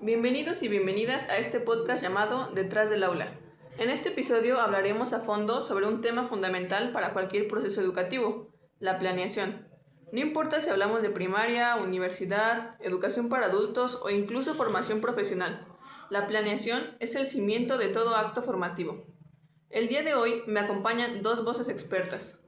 Bienvenidos y bienvenidas a este podcast llamado Detrás del Aula. En este episodio hablaremos a fondo sobre un tema fundamental para cualquier proceso educativo, la planeación. No importa si hablamos de primaria, universidad, educación para adultos o incluso formación profesional, la planeación es el cimiento de todo acto formativo. El día de hoy me acompañan dos voces expertas.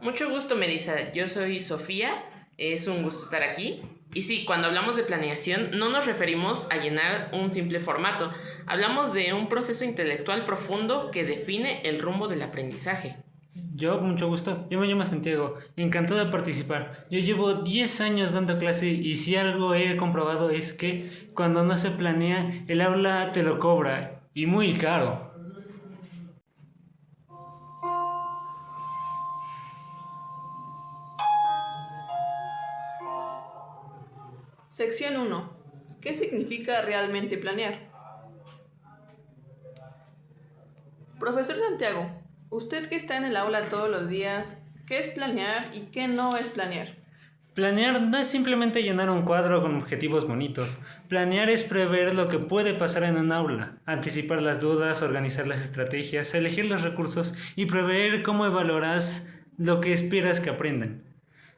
Mucho gusto, Melissa. Yo soy Sofía. Es un gusto estar aquí. Y sí, cuando hablamos de planeación no nos referimos a llenar un simple formato. Hablamos de un proceso intelectual profundo que define el rumbo del aprendizaje. Mucho gusto. Yo me llamo Santiago. Encantado de participar. Yo llevo 10 años dando clase y si algo he comprobado es que cuando no se planea, el aula te lo cobra y muy caro. Sección 1. ¿Qué significa realmente planear? Profesor Santiago, usted que está en el aula todos los días, ¿qué es planear y qué no es planear? Planear no es simplemente llenar un cuadro con objetivos bonitos. Planear es prever lo que puede pasar en un aula, anticipar las dudas, organizar las estrategias, elegir los recursos y prever cómo evaluarás lo que esperas que aprendan.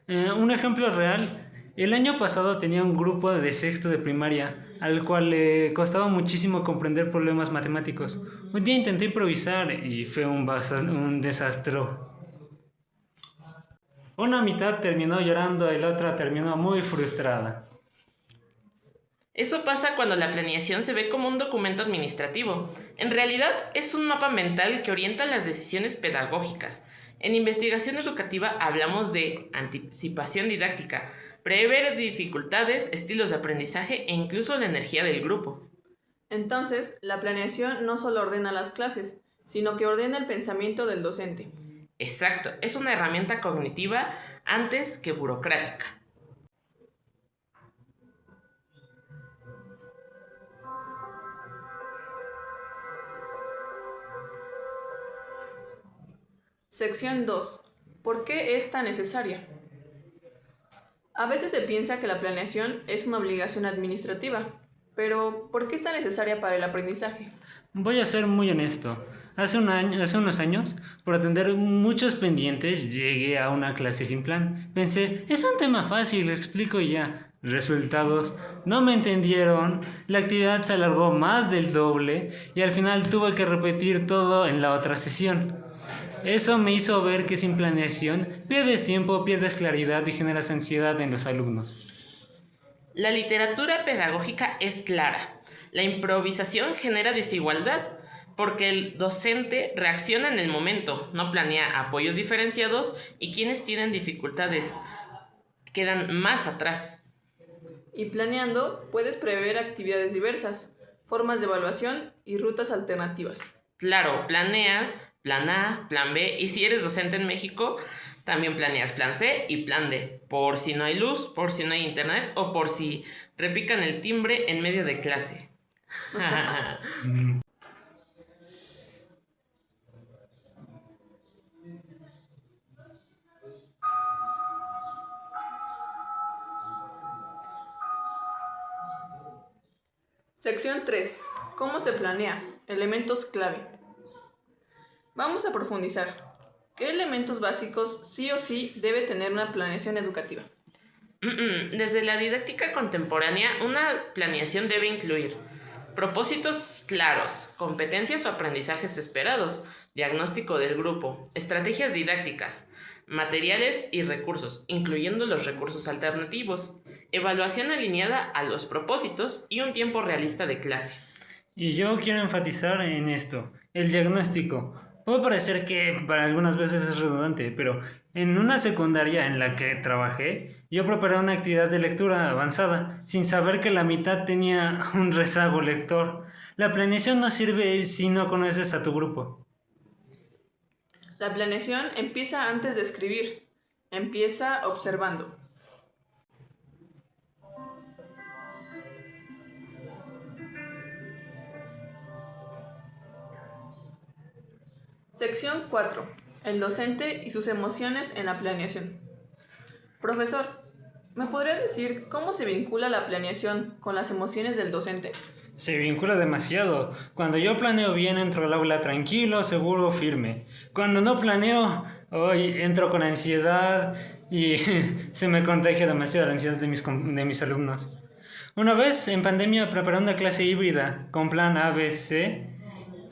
Un ejemplo real. El año pasado tenía un grupo de sexto de primaria, al cual le costaba muchísimo comprender problemas matemáticos. Un día intenté improvisar y fue un desastre. Una mitad terminó llorando y la otra terminó muy frustrada. Eso pasa cuando la planeación se ve como un documento administrativo. En realidad es un mapa mental que orienta las decisiones pedagógicas. En investigación educativa hablamos de anticipación didáctica, prever dificultades, estilos de aprendizaje e incluso la energía del grupo. Entonces, la planeación no solo ordena las clases, sino que ordena el pensamiento del docente. Exacto, es una herramienta cognitiva antes que burocrática. Sección 2. ¿Por qué es tan necesaria? A veces se piensa que la planeación es una obligación administrativa, pero ¿por qué es tan necesaria para el aprendizaje? Voy a ser muy honesto. Hace unos años, por atender muchos pendientes, llegué a una clase sin plan. Pensé, es un tema fácil, lo explico y ya. Resultados, no me entendieron, la actividad se alargó más del doble y al final tuve que repetir todo en la otra sesión. Eso me hizo ver que sin planeación pierdes tiempo, pierdes claridad y generas ansiedad en los alumnos. La literatura pedagógica es clara. La improvisación genera desigualdad porque el docente reacciona en el momento, no planea apoyos diferenciados y quienes tienen dificultades quedan más atrás. Y planeando, puedes prever actividades diversas, formas de evaluación y rutas alternativas. Claro, planeas plan A, plan B, y si eres docente en México, también planeas plan C y plan D, por si no hay luz, por si no hay internet o por si repican el timbre en medio de clase. Sección 3. ¿Cómo se planea? Elementos clave. Vamos a profundizar. ¿Qué elementos básicos sí o sí debe tener una planeación educativa? Desde la didáctica contemporánea, una planeación debe incluir propósitos claros, competencias o aprendizajes esperados, diagnóstico del grupo, estrategias didácticas, materiales y recursos, incluyendo los recursos alternativos, evaluación alineada a los propósitos y un tiempo realista de clase. Y yo quiero enfatizar en esto, el diagnóstico. Puede parecer que para algunas veces es redundante, pero en una secundaria en la que trabajé, yo preparé una actividad de lectura avanzada, sin saber que la mitad tenía un rezago lector. La planeación no sirve si no conoces a tu grupo. La planeación empieza antes de escribir, empieza observando. Sección 4. El docente y sus emociones en la planeación. Profesor, ¿Me podría decir cómo se vincula la planeación con las emociones del docente? Se vincula demasiado. Cuando yo planeo bien, entro al aula tranquilo, seguro, firme. Cuando no planeo, hoy entro con ansiedad y se me contagia demasiado la ansiedad de mis alumnos. Una vez en pandemia preparé una clase híbrida con plan ABC.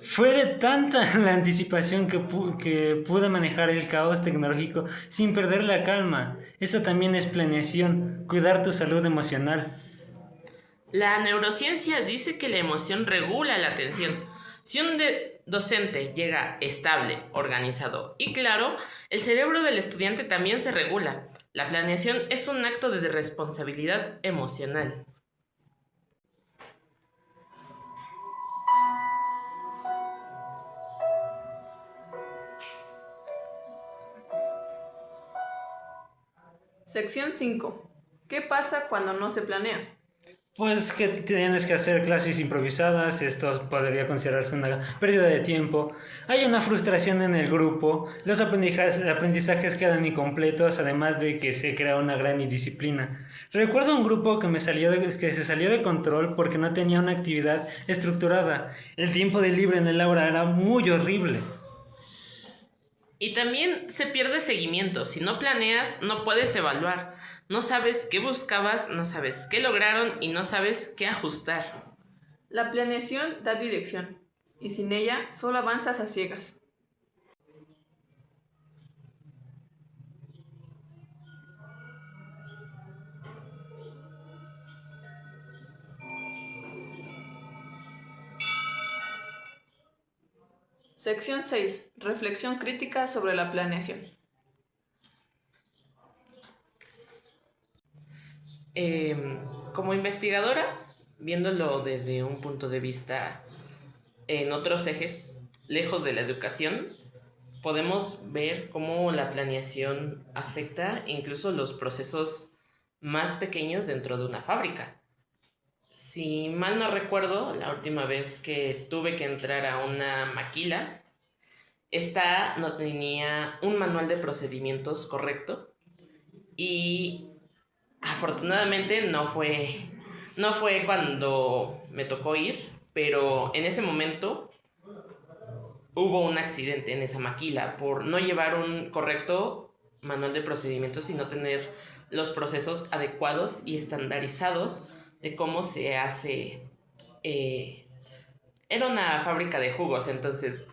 Fue de tanta la anticipación que pude manejar el caos tecnológico sin perder la calma. Eso también es planeación, cuidar tu salud emocional. La neurociencia dice que la emoción regula la atención. Si un docente llega estable, organizado y claro, el cerebro del estudiante también se regula. La planeación es un acto de responsabilidad emocional. Sección 5. ¿Qué pasa cuando no se planea? Pues que tienes que hacer clases improvisadas, esto podría considerarse una pérdida de tiempo. Hay una frustración en el grupo, los aprendizajes quedan incompletos, además de que se crea una gran indisciplina. Recuerdo un grupo que se salió de control porque no tenía una actividad estructurada. El tiempo de libre en el aula era muy horrible. Y también se pierde seguimiento. Si no planeas, no puedes evaluar. No sabes qué buscabas, no sabes qué lograron y no sabes qué ajustar. La planeación da dirección, y sin ella solo avanzas a ciegas. Sección 6. Reflexión crítica sobre la planeación. Como investigadora, viéndolo desde un punto de vista en otros ejes, lejos de la educación, podemos ver cómo la planeación afecta incluso los procesos más pequeños dentro de una fábrica. Si mal no recuerdo, la última vez que tuve que entrar a una maquila, esta no tenía un manual de procedimientos correcto y afortunadamente no fue cuando me tocó ir, pero en ese momento hubo un accidente en esa maquila por no llevar un correcto manual de procedimientos y no tener los procesos adecuados y estandarizados de cómo se hace. Era una fábrica de jugos, entonces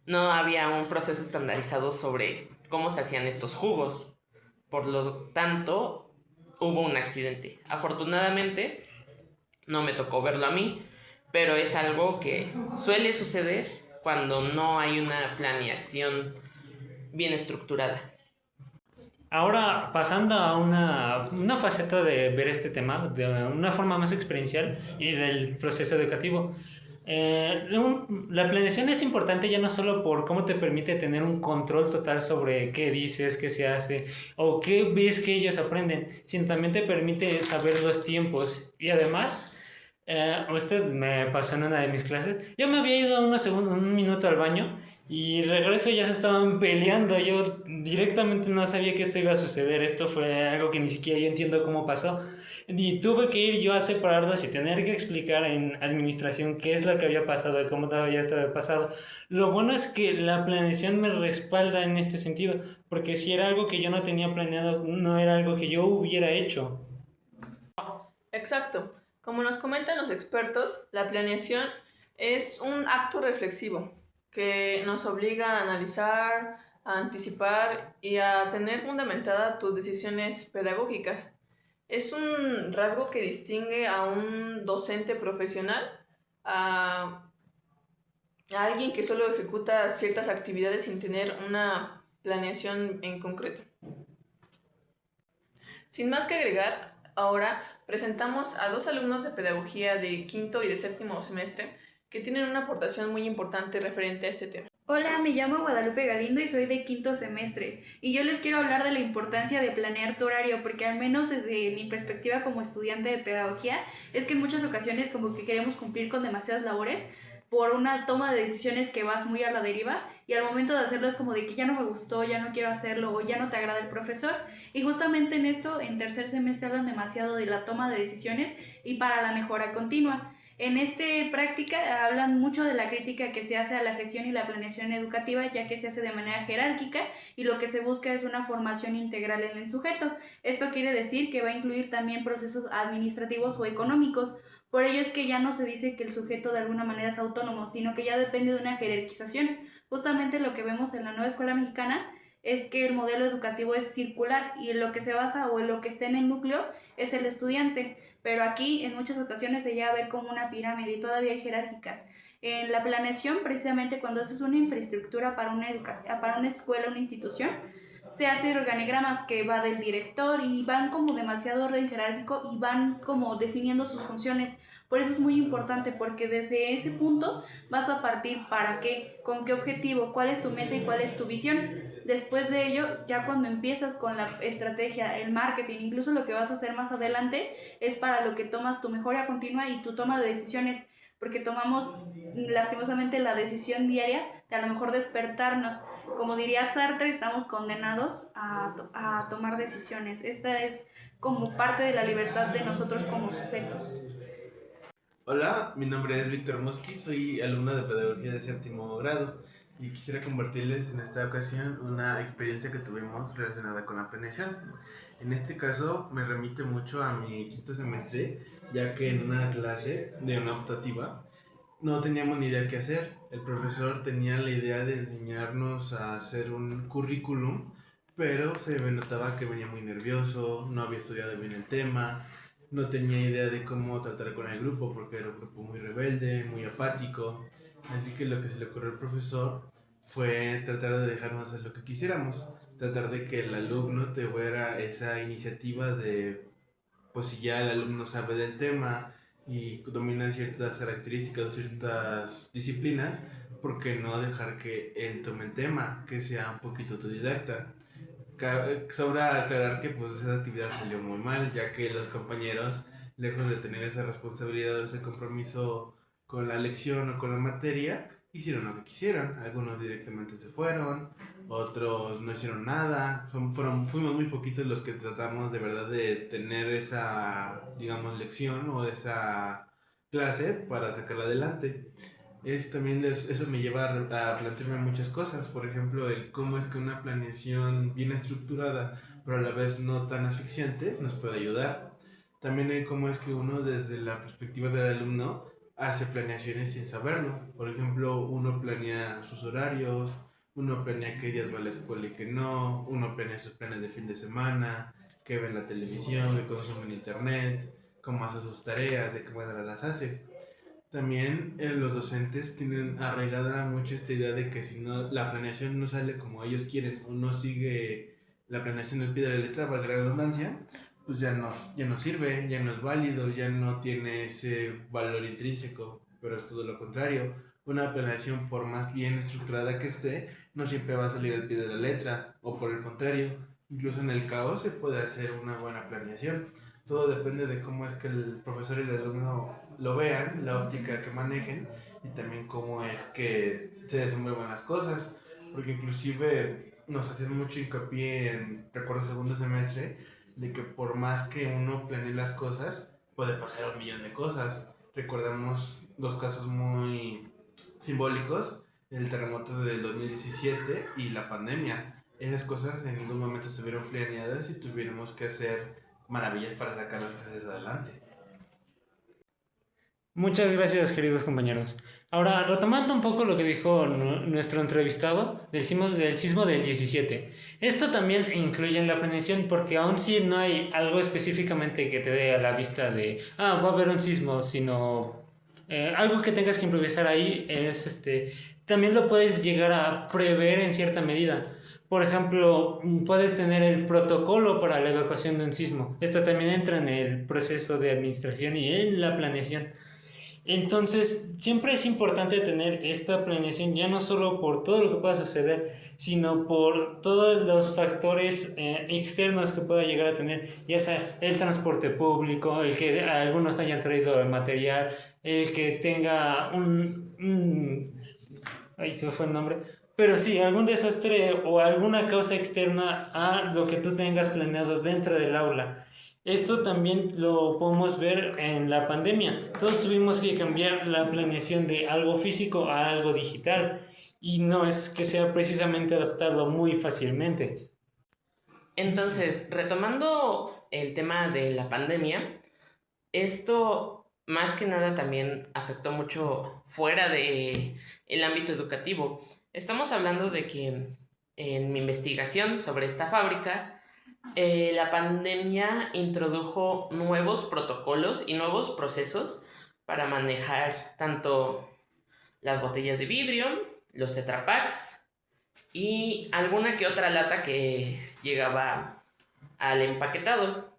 no había un proceso estandarizado sobre cómo se hacían estos jugos. Por lo tanto, hubo un accidente. Afortunadamente, no me tocó verlo a mí, pero es algo que suele suceder cuando no hay una planeación bien estructurada. Ahora, pasando a una faceta de ver este tema de una forma más experiencial y del proceso educativo. La planeación es importante ya no solo por cómo te permite tener un control total sobre qué dices, qué se hace o qué ves que ellos aprenden, sino también te permite saber los tiempos. Y además, usted me pasó en una de mis clases, yo me había ido un minuto al baño y regreso y ya se estaban peleando. Yo directamente no sabía que esto iba a suceder. Esto fue algo que ni siquiera yo entiendo cómo pasó. Y tuve que ir yo a separarlos y tener que explicar en administración qué es lo que había pasado y cómo todavía esto había pasado. Lo bueno es que la planeación me respalda en este sentido, porque si era algo que yo no tenía planeado, no era algo que yo hubiera hecho. Exacto. Como nos comentan los expertos, la planeación es un acto reflexivo que nos obliga a analizar, a anticipar y a tener fundamentada tus decisiones pedagógicas. Es un rasgo que distingue a un docente profesional a alguien que solo ejecuta ciertas actividades sin tener una planeación en concreto. Sin más que agregar, ahora presentamos a dos alumnos de pedagogía de quinto y de séptimo semestre que tienen una aportación muy importante referente a este tema. Hola, me llamo Guadalupe Galindo y soy de quinto semestre y yo les quiero hablar de la importancia de planear tu horario porque al menos desde mi perspectiva como estudiante de pedagogía es que en muchas ocasiones como que queremos cumplir con demasiadas labores por una toma de decisiones que vas muy a la deriva y al momento de hacerlo es como de que ya no me gustó, ya no quiero hacerlo o ya no te agrada el profesor. Y justamente en esto, en tercer semestre hablan demasiado de la toma de decisiones y para la mejora continua. En esta práctica hablan mucho de la crítica que se hace a la gestión y la planeación educativa, ya que se hace de manera jerárquica y lo que se busca es una formación integral en el sujeto. Esto quiere decir que va a incluir también procesos administrativos o económicos. Por ello es que ya no se dice que el sujeto de alguna manera es autónomo, sino que ya depende de una jerarquización. Justamente lo que vemos en la nueva escuela mexicana es que el modelo educativo es circular y en lo que se basa o en lo que está en el núcleo es el estudiante. Pero aquí en muchas ocasiones se llega a ver como una pirámide y todavía hay jerárquicas. En la planeación, precisamente cuando haces una infraestructura para para una escuela, una institución, se hacen organigramas que va del director y van como demasiado orden jerárquico y van como definiendo sus funciones. Por eso es muy importante porque desde ese punto vas a partir para qué, con qué objetivo, cuál es tu meta y cuál es tu visión. Después de ello, ya cuando empiezas con la estrategia, el marketing, incluso lo que vas a hacer más adelante, es para lo que tomas tu mejora continua y tu toma de decisiones, porque tomamos lastimosamente la decisión diaria de a lo mejor despertarnos. Como diría Sartre, estamos condenados a tomar decisiones. Esta es como parte de la libertad de nosotros como sujetos. Hola, mi nombre es Víctor Mosqui, soy alumno de Pedagogía de séptimo grado y quisiera compartirles en esta ocasión una experiencia que tuvimos relacionada con la planeación. En este caso me remite mucho a mi quinto semestre, ya que en una clase de una optativa no teníamos ni idea qué hacer. El profesor tenía la idea de enseñarnos a hacer un currículum, pero se me notaba que venía muy nervioso, no había estudiado bien el tema, no tenía idea de cómo tratar con el grupo porque era un grupo muy rebelde, muy apático. Así que lo que se le ocurrió al profesor fue tratar de dejarnos hacer lo que quisiéramos, tratar de que el alumno tuviera esa iniciativa de, pues si ya el alumno sabe del tema y domina ciertas características, ciertas disciplinas, ¿por qué no dejar que él tome el tema, que sea un poquito autodidacta? Sobra aclarar que pues esa actividad salió muy mal, ya que los compañeros, lejos de tener esa responsabilidad o ese compromiso con la lección o con la materia, hicieron lo que quisieron. Algunos directamente se fueron, otros no hicieron nada. Fuimos muy poquitos los que tratamos de verdad de tener esa, digamos, lección o esa clase para sacarla adelante. Eso me lleva a plantearme muchas cosas, por ejemplo, el cómo es que una planeación bien estructurada, pero a la vez no tan asfixiante, nos puede ayudar. También el cómo es que uno desde la perspectiva del alumno hace planeaciones sin saberlo. Por ejemplo, uno planea sus horarios, uno planea qué días va a la escuela y qué no, uno planea sus planes de fin de semana, qué ve en la televisión, qué consume en internet, cómo hace sus tareas, de qué manera las hace. También los docentes tienen arraigada mucho esta idea de que si no, la planeación no sale como ellos quieren o no sigue la planeación del pie de la letra, valga la redundancia, pues ya no sirve, ya no es válido, ya no tiene ese valor intrínseco, pero es todo lo contrario. Una planeación, por más bien estructurada que esté, no siempre va a salir al pie de la letra, o por el contrario, incluso en el caos se puede hacer una buena planeación. Todo depende de cómo es que el profesor y el alumno lo vean, la óptica que manejen y también cómo es que se desenvuelvan las cosas, porque inclusive nos hacían mucho hincapié en, recuerdo segundo semestre, de que por más que uno planee las cosas, puede pasar un millón de cosas. Recordamos dos casos muy simbólicos, el terremoto del 2017 y la pandemia. Esas cosas en ningún momento estuvieron planeadas y tuviéramos que hacer maravillas para sacar las clases adelante. Muchas gracias, queridos compañeros. Ahora, retomando un poco lo que dijo nuestro entrevistado del sismo del 17. Esto también incluye en la planeación porque aún si no hay algo específicamente que te dé a la vista de, va a haber un sismo, sino algo que tengas que improvisar ahí es, también lo puedes llegar a prever en cierta medida. Por ejemplo, puedes tener el protocolo para la evacuación de un sismo. Esto también entra en el proceso de administración y en la planeación. Entonces, siempre es importante tener esta planeación, ya no solo por todo lo que pueda suceder, sino por todos los factores externos que pueda llegar a tener, ya sea el transporte público, el que algunos hayan traído el material, el que tenga Ahí se me fue el nombre. Pero sí, algún desastre o alguna causa externa a lo que tú tengas planeado dentro del aula. Esto también lo podemos ver en la pandemia. Todos tuvimos que cambiar la planeación de algo físico a algo digital. Y no es que sea precisamente adaptado muy fácilmente. Entonces, retomando el tema de la pandemia, esto más que nada también afectó mucho fuera de el ámbito educativo. Estamos hablando de que en mi investigación sobre esta fábrica, la pandemia introdujo nuevos protocolos y nuevos procesos para manejar tanto las botellas de vidrio, los Tetra Paks y alguna que otra lata que llegaba al empaquetado.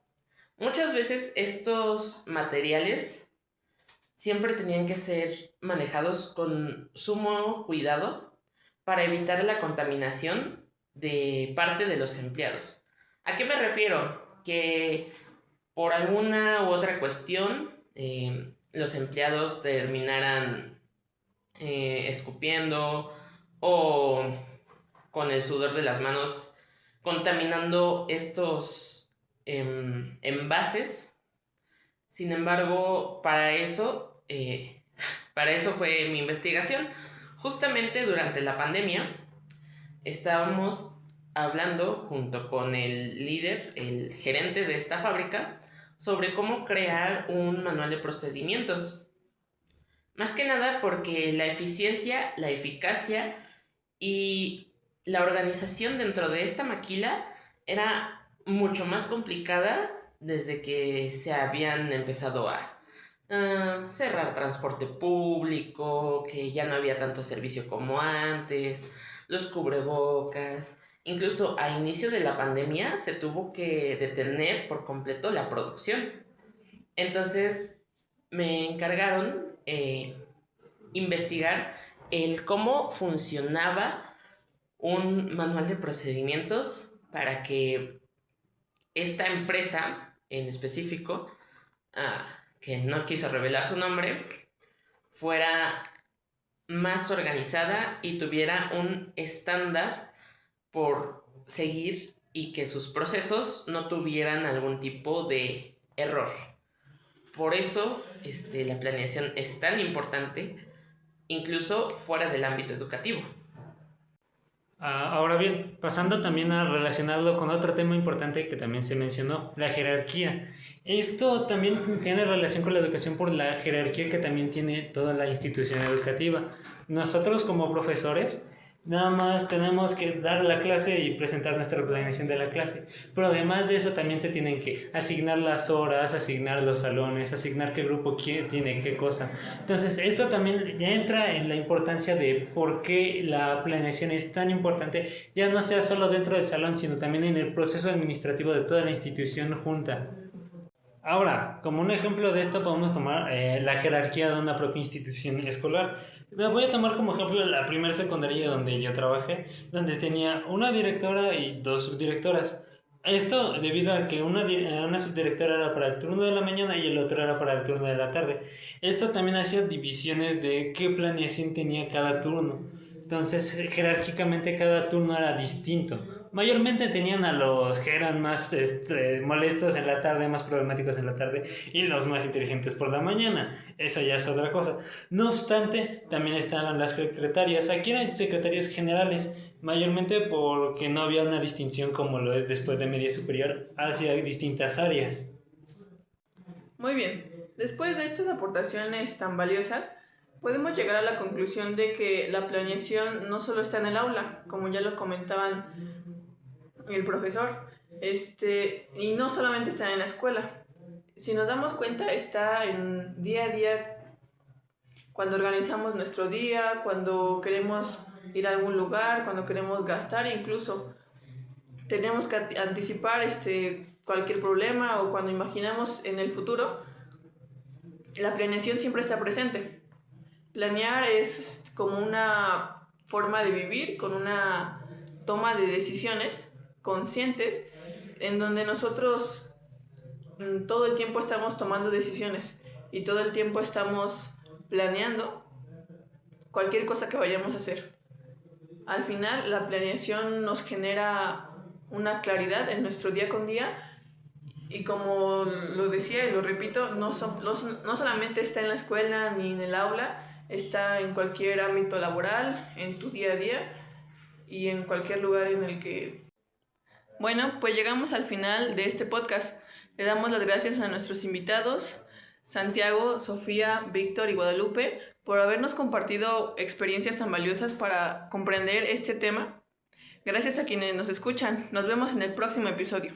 Muchas veces estos materiales siempre tenían que ser manejados con sumo cuidado para evitar la contaminación de parte de los empleados. ¿A qué me refiero? Que por alguna u otra cuestión los empleados terminaran escupiendo o con el sudor de las manos contaminando estos envases. Sin embargo, para eso fue mi investigación. Justamente durante la pandemia estábamos hablando junto con el líder, el gerente de esta fábrica, sobre cómo crear un manual de procedimientos. Más que nada porque la eficiencia, la eficacia y la organización dentro de esta maquila era mucho más complicada desde que se habían empezado a cerrar transporte público, que ya no había tanto servicio como antes, los cubrebocas. Incluso a inicio de la pandemia se tuvo que detener por completo la producción. Entonces me encargaron investigar el cómo funcionaba un manual de procedimientos para que esta empresa en específico, que no quiso revelar su nombre, fuera más organizada y tuviera un estándar por seguir y que sus procesos no tuvieran algún tipo de error. Por eso la planeación es tan importante, incluso fuera del ámbito educativo. Ahora bien, pasando también a relacionarlo con otro tema importante que también se mencionó, la jerarquía. Esto también tiene relación con la educación por la jerarquía que también tiene toda la institución educativa. Nosotros como profesores nada más tenemos que dar la clase y presentar nuestra planeación de la clase, pero además de eso también se tienen que asignar las horas, asignar los salones, asignar qué grupo tiene qué cosa. Entonces esto también ya entra en la importancia de por qué la planeación es tan importante, ya no sea solo dentro del salón, sino también en el proceso administrativo de toda la institución junta. Ahora, como un ejemplo de esto podemos tomar la jerarquía de una propia institución escolar. Voy a tomar como ejemplo la primera secundaria donde yo trabajé, donde tenía una directora y dos subdirectoras. Esto debido a que una subdirectora era para el turno de la mañana y el otro era para el turno de la tarde. Esto también hacía divisiones de qué planeación tenía cada turno. Entonces, jerárquicamente cada turno era distinto. Mayormente tenían a los que eran más molestos en la tarde, más problemáticos en la tarde, y los más inteligentes por la mañana. Eso ya es otra cosa. No obstante, también estaban las secretarias. Aquí eran secretarias generales, mayormente porque no había una distinción como lo es después de media superior hacia distintas áreas. Muy bien. Después de estas aportaciones tan valiosas, podemos llegar a la conclusión de que la planeación no solo está en el aula, como ya lo comentaban el profesor, y no solamente está en la escuela. Si nos damos cuenta, está en día a día, cuando organizamos nuestro día, cuando queremos ir a algún lugar, cuando queremos gastar, incluso tenemos que anticipar cualquier problema, o cuando imaginamos en el futuro, la planeación siempre está presente. Planear es como una forma de vivir, con una toma de decisiones conscientes, en donde nosotros todo el tiempo estamos tomando decisiones y todo el tiempo estamos planeando cualquier cosa que vayamos a hacer. Al final, la planeación nos genera una claridad en nuestro día con día y como lo decía y lo repito, no solamente está en la escuela ni en el aula, está en cualquier ámbito laboral, en tu día a día y en cualquier lugar en el que... Bueno, pues llegamos al final de este podcast. Le damos las gracias a nuestros invitados, Santiago, Sofía, Víctor y Guadalupe, por habernos compartido experiencias tan valiosas para comprender este tema. Gracias a quienes nos escuchan. Nos vemos en el próximo episodio.